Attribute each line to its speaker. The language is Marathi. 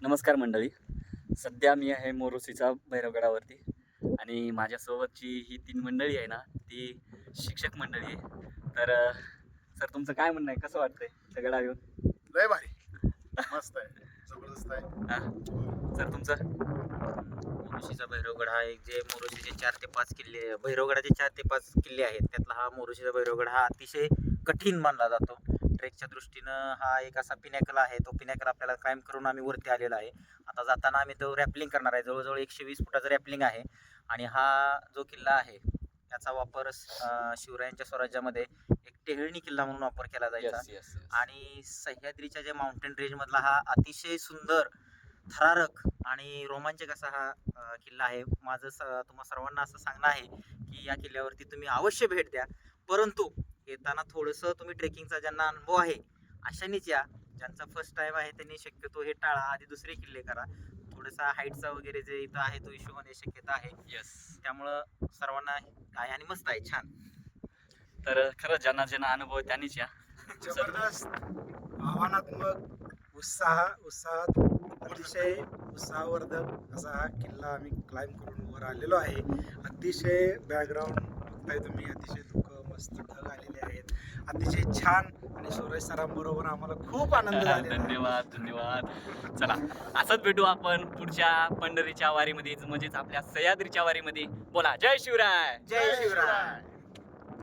Speaker 1: नमस्कार मंडळी. सध्या मी आहे मोरोसीचा भैरवगडावरती आणि माझ्यासोबतची ही 3 मंडळी आहे ना, ती शिक्षक मंडळी आहे. तर सर तुमचं काय म्हणणं आहे, कसं वाटतंय सगळा येऊन?
Speaker 2: लय भारी, मस्त आहे, जबरदस्त आहे.
Speaker 1: सर तुमचं?
Speaker 3: मोरोशीचा भैरवगड हा एक जे मोरोशीचे 4 ते 5 किल्ले, भैरवगडाचे 4 ते 5 किल्ले आहेत, त्यातला हा मोरोशीचा भैरवगड हा अतिशय कठीण मानला जातो. ट्रेकच्या दृष्टीनं हा एक असा पिनॅकल आहे, तो पिनॅकल आपल्याला क्लाइंब करून आम्ही वरती आलेला आहे. आता जाताना आम्ही तो रॅपलिंग करणार आहे. जवळजवळ 120 फुटाचं रॅपलिंग आहे आणि हा जो किल्ला आहे त्याचा वापर शिवरायांच्या स्वराज्यामध्ये एक टेहळणी किल्ला म्हणून वापर केला जायचा. आणि सह्याद्रीच्या जे माउंटेन रेंजमधला हा अतिशय सुंदर, थरारक आणि रोमांचक असा हा किल्ला आहे. माझं तुम्हा सर्वांना असं सांगणं आहे की या किल्ल्यावरती तुम्ही अवश्य भेट द्या, परंतु येताना थोडंसं तुम्ही ट्रेकिंगचा ज्यांना अनुभव आहे अशानेच या. ज्यांचा फर्स्ट टाइम आहे त्यांनी शक्यतो हे टाळा, आधी दुसरे किल्ले करा. थोडासा हाईटचा वगैरे जे इथं आहे तो इश्यू होण्याची शक्यता आहे. त्यामुळं सर्वांना आहे आणि मस्त आहे, छान.
Speaker 1: तर खरंच ज्यांना ज्यांना अनुभव आहे त्यांनीच या.
Speaker 2: जबरदस्त, आव्हानात्मक, उत्साहात अतिशय उत्साहवर्धक असा हा किल्ला आम्ही क्लाइंब करून वर आलेलो आहे. अतिशय बॅकग्राऊंड बघताय तुम्ही, अतिशय दुःख, मस्त ढग आलेले आहेत, अतिशय छान. आणि सुरेश सरांबरोबर आम्हाला खूप आनंद झाला.
Speaker 1: धन्यवाद. चला, असंच भेटू आपण पुढच्या पंढरीच्या वारीमध्ये, म्हणजेच आपल्या सह्याद्रीच्या वारीमध्ये. बोला जय शिवराय.
Speaker 3: जय शिवराय.